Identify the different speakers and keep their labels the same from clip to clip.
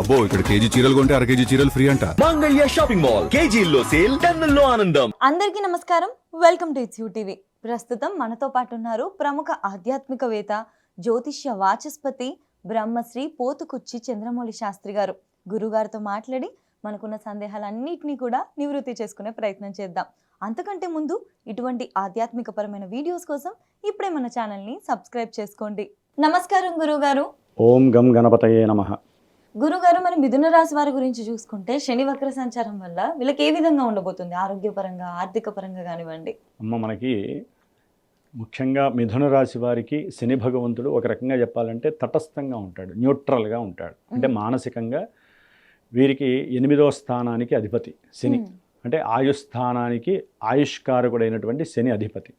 Speaker 1: అబ్బో ఇక్కడ కేజీ చీరలు కొంటే అర కేజీ చీరలు ఫ్రీ అంట.
Speaker 2: మంగళ్య షాపింగ్ మాల్ కేజీల్లో సేల్ టన్నుల్లో ఆనందం.
Speaker 3: అందరికీ నమస్కారం, welcome to it's you TV. ప్రస్తుతం మనతో పాటు ఉన్నారు ప్రముఖ ఆధ్యాత్మికవేత్త, జ్యోతిష్య వాచస్పతి బ్రహ్మశ్రీ పోతుకుచ్చి చంద్రమౌళి శాస్త్రి గారు. గురుగారితో మాట్లాడి మనకున్న సందేహాలన్నింటినీ కూడా నివృత్తి చేసుకునే ప్రయత్నం చేద్దాం. అంతకంటే ముందు ఇటువంటి ఆధ్యాత్మికపరమైన వీడియోస్ కోసం ఇప్పుడే మన ఛానల్ని సబ్స్క్రైబ్ చేసుకోండి. నమస్కారం గురుగారు.
Speaker 4: ఓం గం గణపతయే నమః.
Speaker 3: గురుగారు, మరి మిథున రాశి వారి గురించి చూసుకుంటే శని వక్ర సంచారం వల్ల వీళ్ళకి ఏ విధంగా ఉండబోతుంది? ఆరోగ్యపరంగా, ఆర్థిక పరంగా కానివ్వండి.
Speaker 4: మనకి ముఖ్యంగా మిథున రాశి వారికి శని భగవంతుడు ఒక రకంగా చెప్పాలంటే తటస్థంగా ఉంటాడు, న్యూట్రల్గా ఉంటాడు. అంటే మానసికంగా వీరికి 8వ స్థానానికి అధిపతి శని. అంటే ఆయుస్థానానికి ఆయుష్కారకుడైనటువంటి శని అధిపతి.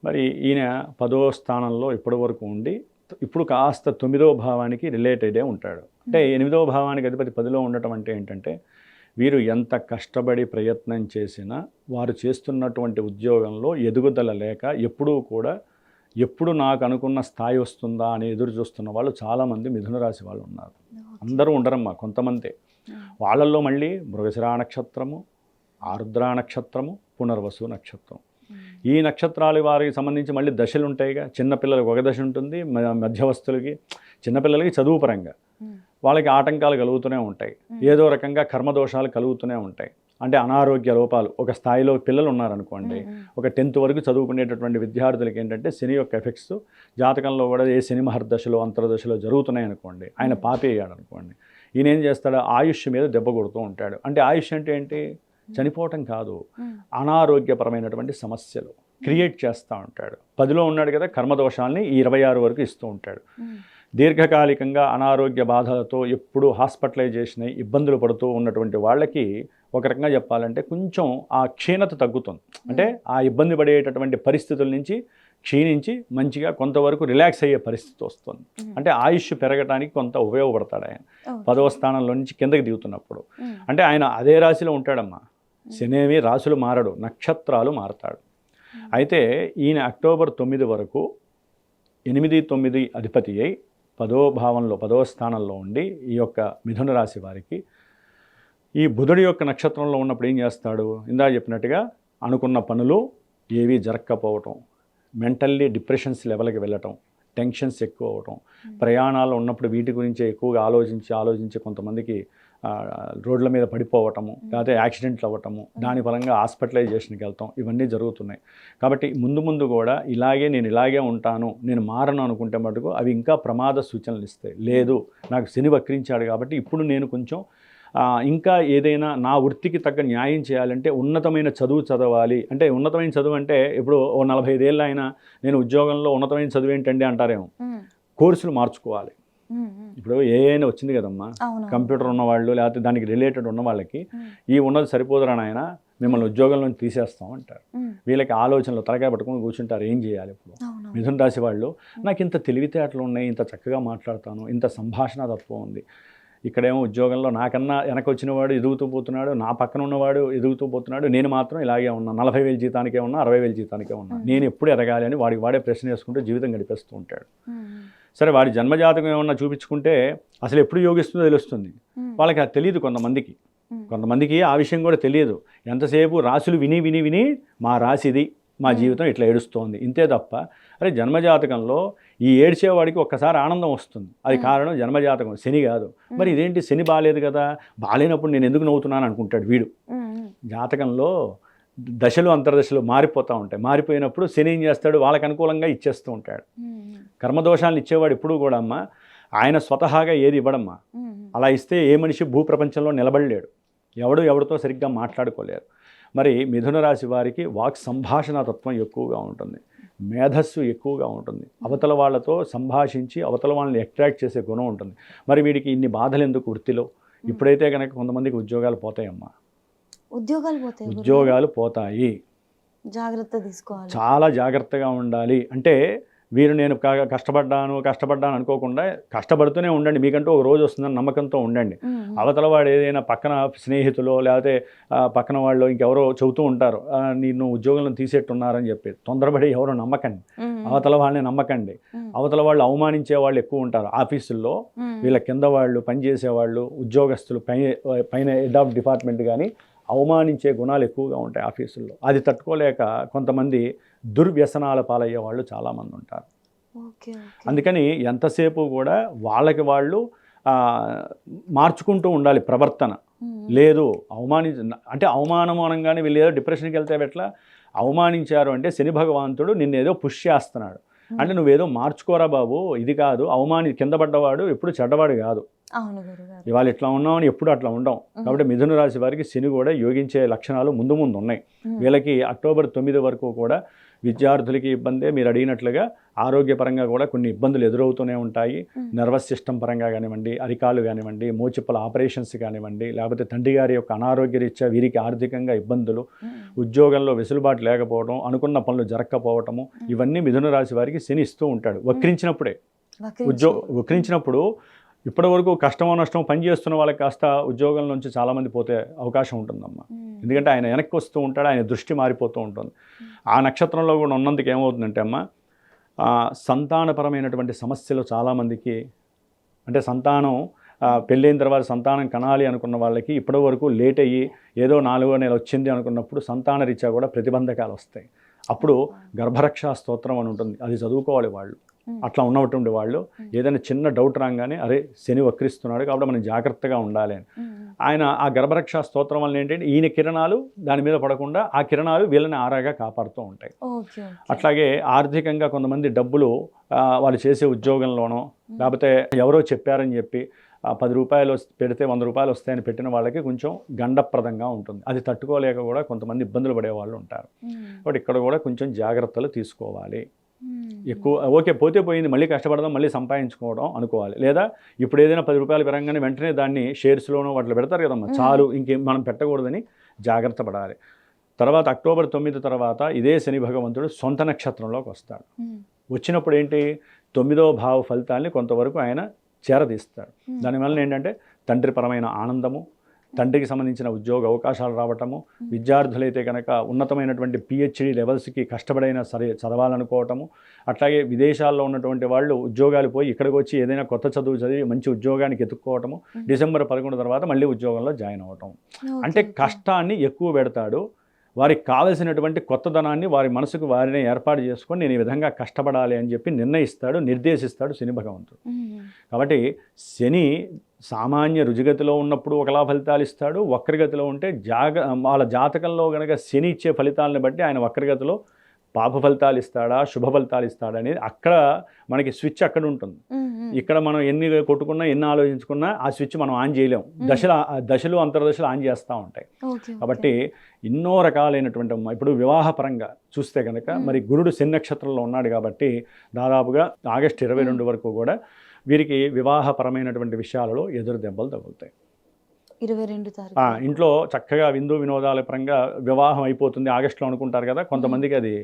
Speaker 4: మరి ఈయన 10వ స్థానంలో ఇప్పటి వరకు ఉండి ఇప్పుడు కాస్త 9వ భావానికి రిలేటెడే ఉంటాడు. అంటే 8వ భావానికి అధిపతి 10లో ఉండటం అంటే ఏంటంటే వీరు ఎంత కష్టపడి ప్రయత్నం చేసినా వారు చేస్తున్నటువంటి ఉద్యోగంలో ఎదుగుదల లేక ఎప్పుడు నాకు అనుకున్న స్థాయి వస్తుందా అని ఎదురు చూస్తున్న వాళ్ళు చాలామంది మిథున రాశి వాళ్ళు ఉన్నారు. అందరూ ఉండరమ్మా, కొంతమంది. వాళ్ళల్లో మళ్ళీ మృగశిరా నక్షత్రము, ఆరుద్ర నక్షత్రము, పునర్వసు నక్షత్రం, ఈ నక్షత్రాల వారికి సంబంధించి మళ్ళీ దశలు ఉంటాయిగా. చిన్నపిల్లలకు ఒక దశ ఉంటుంది, మధ్యవస్తులకి, చిన్నపిల్లలకి చదువు పరంగా వాళ్ళకి ఆటంకాలు కలుగుతూనే ఉంటాయి, ఏదో రకంగా కర్మదోషాలు కలుగుతూనే ఉంటాయి. అంటే అనారోగ్య లోపాలు ఒక స్థాయిలో పిల్లలు ఉన్నారనుకోండి, ఒక 10th వరకు చదువుకునేటటువంటి విద్యార్థులకి ఏంటంటే శని యొక్క ఎఫెక్ట్స్ జాతకంలో కూడా ఏ శని మహర్దశలో అంతర్దశలో జరుగుతున్నాయి అనుకోండి, ఆయన పాపేయాడు అనుకోండి, ఈయన ఏం చేస్తాడు, ఆయుష్ మీద దెబ్బ కొడుతూ ఉంటాడు. అంటే ఆయుష్ అంటే ఏంటి? చనిపోవటం కాదు, అనారోగ్యపరమైనటువంటి సమస్యలు క్రియేట్ చేస్తూ ఉంటాడు. 10లో ఉన్నాడు కదా, కర్మదోషాల్ని ఈ 26 వరకు ఇస్తూ ఉంటాడు. దీర్ఘకాలికంగా అనారోగ్య బాధలతో ఎప్పుడు హాస్పిటలైజేషన్ అయ్యి ఇబ్బందులు పడుతూ ఉన్నటువంటి వాళ్ళకి ఒక రకంగా చెప్పాలంటే కొంచెం ఆ క్షీణత తగ్గుతుంది. అంటే ఆ ఇబ్బంది పడేటటువంటి పరిస్థితుల నుంచి క్షీణించి మంచిగా కొంతవరకు రిలాక్స్ అయ్యే పరిస్థితి వస్తుంది. అంటే ఆయుష్ పెరగడానికి కొంత ఉపయోగపడతాడు ఆయన 10వ స్థానంలో నుంచి కిందకి దిగుతున్నప్పుడు. అంటే ఆయన అదే రాశిలో ఉంటాడమ్మా. శనేవి రాశులు మారడు, నక్షత్రాలు మారతాడు. అయితే ఈయన అక్టోబర్ 9 వరకు 8, 9 అధిపతి అయి 10వ భావంలో 10వ స్థానంలో ఉండి ఈ యొక్క మిథున రాశి వారికి ఈ బుధుడి యొక్క నక్షత్రంలో ఉన్నప్పుడు ఏం చేస్తాడు, ఇందాక చెప్పినట్టుగా అనుకున్న పనులు ఏవి జరగకపోవటం, మెంటల్లీ డిప్రెషన్స్ లెవెల్కి వెళ్ళటం, టెన్షన్స్ ఎక్కువ అవటం, ప్రయాణాలు ఉన్నప్పుడు వీటి గురించి ఎక్కువగా ఆలోచించి కొంతమందికి రోడ్ల మీద పడిపోవటము, లేకపోతే యాక్సిడెంట్లు అవ్వటము, దాని పరంగా హాస్పిటలైజేషన్కి వెళ్తాం, ఇవన్నీ జరుగుతున్నాయి. కాబట్టి ముందు కూడా నేను ఇలాగే ఉంటాను, నేను మారను అనుకుంటే మటుకు అవి ఇంకా ప్రమాద సూచనలు ఇస్తాయి. లేదు, నాకు శని వక్రించాడు కాబట్టి ఇప్పుడు నేను కొంచెం ఇంకా ఏదైనా నా వృత్తికి తగ్గ న్యాయం చేయాలంటే ఉన్నతమైన చదువు చదవాలి. అంటే ఉన్నతమైన చదువు అంటే ఇప్పుడు ఓ 45 ఏళ్ళు అయినా నేను ఉద్యోగంలో ఉన్నతమైన చదువు ఏంటండి అంటారేమో, కోర్సులు మార్చుకోవాలి. ఇప్పుడు ఏఐనా వచ్చింది కదమ్మా, కంప్యూటర్ ఉన్నవాళ్ళు లేకపోతే దానికి రిలేటెడ్ ఉన్న వాళ్ళకి ఈ ఉన్నది సరిపోదురా నాయన, మిమ్మల్ని ఉద్యోగంలో తీసేస్తాం అంటారు. వీళ్ళకి ఆలోచనలు తలకాయ పట్టుకుని కూర్చుంటారు, ఏం చేయాలి. ఇప్పుడు మిథున రాశి వాళ్ళు నాకు ఇంత తెలివితేటలు ఉన్నాయి, ఇంత చక్కగా మాట్లాడతాను, ఇంత సంభాషణ తత్వం ఉంది, ఇక్కడేమో ఉద్యోగంలో నాకన్నా వెనక వచ్చినవాడు ఎదుగుతూ పోతున్నాడు, నా పక్కన ఉన్నవాడు ఎదుగుతూ పోతున్నాడు, నేను మాత్రం ఇలాగే ఉన్నా, 40,000 జీతానికే ఉన్నా, 60,000 జీతానికే ఉన్నా, నేను ఎప్పుడు ఎదగాలి అని వాడే ప్రశ్న వేసుకుంటూ జీవితం గడిపేస్తూ ఉంటాడు. సరే, వాడి జన్మజాతకం ఏమన్నా చూపించుకుంటే అసలు ఎప్పుడు యోగిస్తుందో తెలుస్తుంది. వాళ్ళకి అది తెలియదు. కొంతమందికి ఆ విషయం కూడా తెలియదు. ఎంతసేపు రాశులు విని మా రాశిది, మా జీవితం ఇట్లా ఏడుస్తోంది, ఇంతే తప్ప అరే జన్మజాతకంలో ఈ ఏడ్చేవాడికి ఒక్కసారి ఆనందం వస్తుంది. అది కారణం జన్మజాతకం, శని కాదు. మరి ఇదేంటి, శని బాగాలేదు కదా, బాగాలేనప్పుడు నేను ఎందుకు నవ్వుతున్నాను అనుకుంటాడు వీడు. జాతకంలో దశలు అంతర్దశలు మారిపోతూ ఉంటాయి. మారిపోయినప్పుడు శని ఏం చేస్తాడు, వాళ్ళకి అనుకూలంగా ఇచ్చేస్తూ ఉంటాడు. కర్మదోషాలను ఇచ్చేవాడు ఎప్పుడు కూడా అమ్మా ఆయన స్వతహాగా ఏది ఇవ్వడమ్మా. అలా ఇస్తే ఏ మనిషి భూప్రపంచంలో నిలబడలేడు, ఎవరితో సరిగ్గా మాట్లాడుకోలేరు. మరి మిథున రాశి వారికి వాక్ సంభాషణ తత్వం ఎక్కువగా ఉంటుంది, మేధస్సు ఎక్కువగా ఉంటుంది, అవతల వాళ్ళతో సంభాషించి అవతల వాళ్ళని అట్రాక్ట్ చేసే గుణం ఉంటుంది. మరి వీడికి ఇన్ని బాధలు ఎందుకు వృత్తిలో? ఇప్పుడైతే కనుక కొంతమందికి ఉద్యోగాలు పోతాయమ్మా, ఉద్యోగాలు పోతాయి,
Speaker 3: జాగ్రత్త తీసుకోవాలి,
Speaker 4: చాలా జాగ్రత్తగా ఉండాలి. అంటే వీరు నేను కష్టపడ్డాను అనుకోకుండా కష్టపడుతూనే ఉండండి, మీకంటూ ఒక రోజు వస్తుందని నమ్మకంతో ఉండండి. అవతల వాడు ఏదైనా పక్కన స్నేహితులు లేకపోతే పక్కన వాళ్ళు ఇంకెవరో చెబుతూ ఉంటారు, నిన్ను ఉద్యోగంలో తీసేట్టున్నారని చెప్పి తొందరపడి ఎవరో నమ్మకండి, అవతల వాళ్ళని నమ్మకండి. అవతల వాళ్ళు అవమానించే వాళ్ళు ఎక్కువ ఉంటారు ఆఫీసుల్లో. వీళ్ళ కింద వాళ్ళు పనిచేసేవాళ్ళు ఉద్యోగస్తులు పైన హెడ్ ఆఫ్ డిపార్ట్మెంట్ కానీ అవమానించే గుణాలు ఎక్కువగా ఉంటాయి ఆఫీసుల్లో. అది తట్టుకోలేక కొంతమంది దుర్వ్యసనాల పాలయ్యే వాళ్ళు చాలామంది ఉంటారు. అందుకని ఎంతసేపు కూడా వాళ్ళకి వాళ్ళు మార్చుకుంటూ ఉండాలి ప్రవర్తన. లేదు అంటే అవమానము అనగానే వీళ్ళు ఏదో డిప్రెషన్కి వెళ్తే ఎట్లా, అవమానించారు అంటే శని భగవంతుడు నిన్నేదో పుష్ చేస్తున్నాడు అంటే నువ్వేదో మార్చుకోరా బాబు, ఇది కాదు, కింద పడ్డవాడు ఎప్పుడు చెడ్డవాడు కాదు. ఇవాళ ఇట్లా ఉన్నామని ఎప్పుడు అట్లా ఉండం. కాబట్టి మిథున రాశి వారికి శని కూడా యోగించే లక్షణాలు ముందు ఉన్నాయి. వీళ్ళకి అక్టోబర్ 9 వరకు కూడా విద్యార్థులకి ఇబ్బందే, మీరు అడిగినట్లుగా ఆరోగ్యపరంగా కూడా కొన్ని ఇబ్బందులు ఎదురవుతూనే ఉంటాయి. నర్వస్ సిస్టమ్ పరంగా కానివ్వండి, అరికాలు కానివ్వండి, మోచిప్పల ఆపరేషన్స్ కానివ్వండి, లేకపోతే తండ్రి గారి యొక్క అనారోగ్య రీత్యా వీరికి ఆర్థికంగా ఇబ్బందులు, ఉద్యోగంలో వెసులుబాటు లేకపోవడం, అనుకున్న పనులు జరగకపోవటము, ఇవన్నీ మిథున రాశి వారికి శని ఇస్తూ ఉంటాడు. వక్రించినప్పుడు ఇప్పటివరకు కష్టమో నష్టమో పని చేస్తున్న వాళ్ళకి కాస్త ఉద్యోగం నుంచి చాలామంది పోతే అవకాశం ఉంటుందమ్మా. ఎందుకంటే ఆయన వెనక్కి వస్తూ ఉంటాడు, ఆయన దృష్టి మారిపోతూ ఉంటుంది. ఆ నక్షత్రంలో కూడా ఉన్నందుకు ఏమవుతుందంటే అమ్మ, సంతానపరమైనటువంటి సమస్యలు చాలామందికి, అంటే సంతానం పెళ్ళైన తర్వాత సంతానం కనాలి అనుకున్న వాళ్ళకి ఇప్పటి వరకు లేట్ అయ్యి ఏదో 4వ నెల వచ్చింది అనుకున్నప్పుడు సంతాన రీత్యా కూడా ప్రతిబంధకాలు వస్తాయి. అప్పుడు గర్భరక్షా స్తోత్రం అని ఉంటుంది, అది చదువుకోవాలి వాళ్ళు. అట్లా ఉన్నటువంటి వాళ్ళు ఏదైనా చిన్న డౌట్ రాగానే అరే శని వక్రిస్తున్నాడు కాబట్టి మనం జాగ్రత్తగా ఉండాలి అని ఆయన ఆ గర్భరక్షా స్తోత్రం వల్ల ఏంటంటే ఈయన కిరణాలు దాని మీద పడకుండా ఆ కిరణాలు వీళ్ళని ఆరాగా కాపాడుతూ ఉంటాయి. అట్లాగే ఆర్థికంగా కొంతమంది డబ్బులు వాళ్ళు చేసే ఉద్యోగంలోనో లేకపోతే ఎవరో చెప్పారని చెప్పి 10 రూపాయలు పెడితే 100 రూపాయలు వస్తాయని పెట్టిన వాళ్ళకి కొంచెం గండప్రదంగా ఉంటుంది. అది తట్టుకోలేక కూడా కొంతమంది ఇబ్బందులు పడే వాళ్ళు ఉంటారు. కాబట్టి ఇక్కడ కూడా కొంచెం జాగ్రత్తలు తీసుకోవాలి. ఎక్కువ ఓకే పోతే పోయింది, మళ్ళీ కష్టపడదాం, మళ్ళీ సంపాదించుకోవడం అనుకోవాలి. లేదా ఇప్పుడు ఏదైనా 10 రూపాయలు పెరగగానే వెంటనే దాన్ని షేర్స్లోనో వాటిలో పెడతారు కదమ్మా, చాలు ఇంకేం మనం పెట్టకూడదని జాగ్రత్త పడాలి. తర్వాత అక్టోబర్ 9 తర్వాత ఇదే శని భగవంతుడు సొంత నక్షత్రంలోకి వస్తాడు. వచ్చినప్పుడు ఏంటి, 9వ భావ ఫలితాన్ని కొంతవరకు ఆయన చేరదీస్తాడు. దానివల్ల ఏంటంటే తండ్రిపరమైన ఆనందము, తండ్రికి సంబంధించిన ఉద్యోగ అవకాశాలు రావటము, విద్యార్థులైతే కనుక ఉన్నతమైనటువంటి PhD లెవెల్స్కి కష్టపడైనా సరే చదవాలనుకోవటము, అట్లాగే విదేశాల్లో ఉన్నటువంటి వాళ్ళు ఉద్యోగాలు పోయి ఇక్కడికి వచ్చి ఏదైనా కొత్త చదువు చదివి మంచి ఉద్యోగానికి ఎత్తుక్కోవటము, డిసెంబర్ 11 తర్వాత మళ్ళీ ఉద్యోగంలో జాయిన్ అవ్వటం. అంటే కష్టాన్ని ఎక్కువ పెడతాడు. వారికి కావలసినటువంటి కొత్తదనాన్ని వారి మనసుకు వారినే ఏర్పాటు చేసుకొని నేను ఈ విధంగా కష్టపడాలి అని చెప్పి నిర్ణయిస్తాడు, నిర్దేశిస్తాడు శని భగవంతుడు. కాబట్టి శని సామాన్య రుజుగతిలో ఉన్నప్పుడు ఒకలా ఫలితాలు ఇస్తాడు, వక్రగతిలో ఉంటే వాళ్ళ జాతకంలో కనుక శని ఇచ్చే ఫలితాలను బట్టి ఆయన వక్రగతిలో పాప ఫలితాలు ఇస్తాడా శుభ ఫలితాలు ఇస్తాడా అనేది అక్కడ మనకి స్విచ్ అక్కడ ఉంటుంది. ఇక్కడ మనం ఎన్ని కొట్టుకున్నా ఎన్ని ఆలోచించుకున్నా ఆ స్విచ్ మనం ఆన్ చేయలేం. దశలు అంతర్దశలు ఆన్ చేస్తూ ఉంటాయి. కాబట్టి ఎన్నో రకాలైనటువంటి ఇప్పుడు వివాహపరంగా చూస్తే కనుక మరి గురుడు శని నక్షత్రంలో ఉన్నాడు కాబట్టి దాదాపుగా ఆగస్టు 22 వరకు కూడా వీరికి వివాహపరమైనటువంటి విషయాలలో ఎదురు దెబ్బలు తగులుతాయి.
Speaker 3: 22 తారీఖు
Speaker 4: ఇంట్లో చక్కగా విందు వినోదాల పరంగా వివాహం అయిపోతుంది ఆగస్టులో అనుకుంటారు కదా, కొంతమందికి అది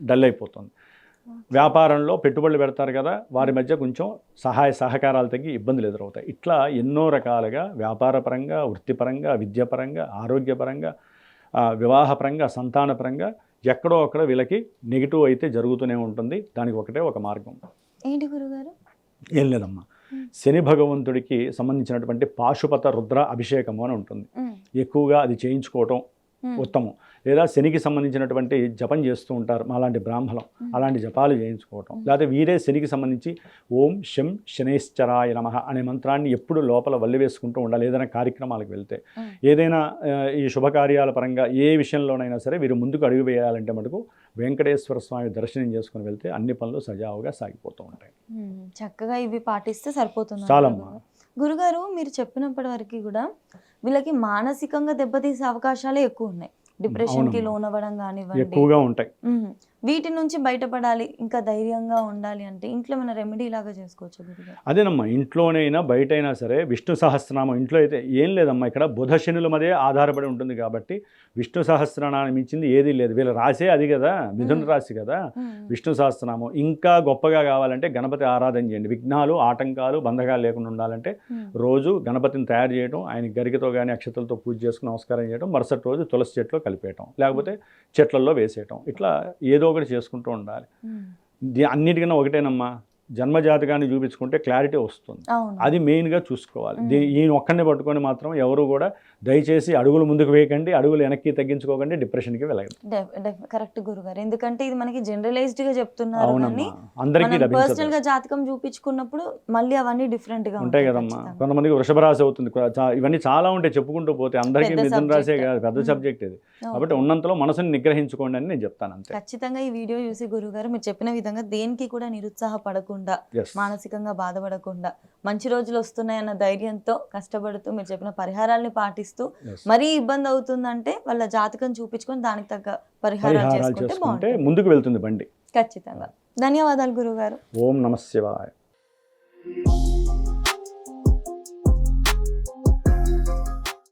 Speaker 4: డల్ అయిపోతుంది. వ్యాపారంలో పెట్టుబడులు పెడతారు కదా, వారి మధ్య కొంచెం సహాయ సహకారాలు తగ్గి ఇబ్బందులు ఎదురవుతాయి. ఇట్లా ఎన్నో రకాలుగా వ్యాపారపరంగా, వృత్తిపరంగా, విద్యాపరంగా, ఆరోగ్యపరంగా, వివాహపరంగా, సంతానపరంగా ఎక్కడో అక్కడ వీళ్ళకి నెగిటివ్ అయితే జరుగుతూనే ఉంటుంది. దానికి ఒకటే ఒక మార్గం.
Speaker 3: ఏంటి గురుగారు?
Speaker 4: ఏం లేదమ్మా, శని భగవంతుడికి సంబంధించినటువంటి పాశుపత రుద్ర అభిషేకము అని ఉంటుంది. ఎక్కువగా అది చేయించుకోవటం ఉత్తమం. లేదా శనికి సంబంధించినటువంటి జపం చేస్తూ ఉంటారు అలాంటి బ్రాహ్మణం, అలాంటి జపాలు చేయించుకోవటం. లేకపోతే వీరే శనికి సంబంధించి ఓం శం శనేశ్చరాయ నమః అనే మంత్రాన్ని ఎప్పుడు లోపల వల్లివేసుకుంటూ ఉండాలి. ఏదైనా కార్యక్రమాలకు వెళ్తే, ఏదైనా ఈ శుభకార్యాల పరంగా ఏ విషయంలోనైనా సరే వీరు ముందుకు అడుగు వేయాలంటే మటుకు వెంకటేశ్వర స్వామి దర్శనం చేసుకుని వెళ్తే అన్ని పనులు సజావుగా సాగిపోతూ ఉంటాయి.
Speaker 3: చక్కగా ఇవి పాటిస్తే సరిపోతుంది.
Speaker 4: చాలమ్మా.
Speaker 3: గురుగారు మీరు చెప్పినప్పటి వరకు కూడా వీళ్ళకి మానసికంగా దెబ్బతీసే అవకాశాలే ఎక్కువ ఉన్నాయి. డిప్రెషన్కి లోనవ్వడం కానివ్వండి
Speaker 4: ఎక్కువగా ఉంటాయి.
Speaker 3: వీటి నుంచి బయటపడాలి, ఇంకా ధైర్యంగా ఉండాలి అంటే ఇంట్లో మన రెమెడీ లాగా చేసుకోవచ్చు గురుగారు?
Speaker 4: అదేనమ్మా, ఇంట్లోనైనా బయటైనా సరే విష్ణు సహస్రనామం ఇంట్లో అయితే ఏం లేదమ్మా, ఇక్కడ బుధ శనుల మీదే ఆధారపడి ఉంటుంది కాబట్టి విష్ణు సహస్రనామం మించింది ఏదీ లేదు. వీళ్ళ రాసే అది కదా, మిథున రాశి కదా. విష్ణు సహస్రనామం ఇంకా గొప్పగా కావాలంటే గణపతి ఆరాధన చేయండి. విఘ్నాలు, ఆటంకాలు, బంధకాలు లేకుండా ఉండాలంటే రోజు గణపతిని తయారు చేయడం, ఆయన గరికతో కానీ అక్షతలతో పూజ చేసుకుని నమస్కారం చేయడం, మరుసటి రోజు తులసి చెట్లో కలిపేయటం, లేకపోతే చెట్లలో వేసేయటం, ఇట్లా ఏదో ఒకటి చేసుకుంటూ ఉండాలి. అన్నిటికన్నా ఒకటేనమ్మా, జన్మజాతకాన్ని చూపించుకుంటే క్లారిటీ వస్తుంది. అది మెయిన్గా చూసుకోవాలి. ఈయన ఒక్కడిని పట్టుకొని మాత్రం ఎవరు కూడా దయచేసి అడుగులు ముందుకు వేయకండి, అడుగులు వెనక్కి తగ్గించుకోకండి, డిప్రెషన్కి వెళ్ళకండి.
Speaker 3: కరెక్ట్ గురుగారు, ఎందుకంటే ఇది మనకి జనరలైజ్డ్ గా చెప్తున్నారు, కానీ
Speaker 4: అందరికీ
Speaker 3: పర్సనల్ గా జాతకం చూపించుకున్నప్పుడు మళ్ళీ అవన్నీ డిఫరెంట్ గా
Speaker 4: ఉంటాయి కదమ్మా. కొంతమందికి వృషభ రాశి అవుతుంది, ఇవన్నీ చాలా ఉంటాయి చెప్పుకుంటూ పోతే. అందరికీ మిథున రాశే కాదు, పెద్ద సబ్జెక్ట్ ఇది. కాబట్టి ఉన్నంతలో మనసుని నిగ్రహించుకోండి అని నేను చెప్తాను అంతే.
Speaker 3: ఖచ్చితంగా ఈ వీడియో చూసి గురుగారు మీరు చెప్పిన విధంగా దేనికి కూడా నిరుత్సాహపడకుండా, మానసికంగా బాధపడకుండా, మంచి రోజులు వస్తున్నాయన్న ధైర్యంతో కష్టపడుతూ మీరు చెప్పిన పరిహారాలని పాటిస్తూ, మరీ ఇబ్బంది అవుతుందంటే వాళ్ళ జాతకం చూపించుకొని దానికి తగ్గ పరిహారాలు చేసుకుంటే
Speaker 4: ముందుకు వెళ్తుంది బండి.
Speaker 3: ఖచ్చితంగా. ధన్యవాదాలు గురుగారు.
Speaker 4: ఓం నమః శివాయ.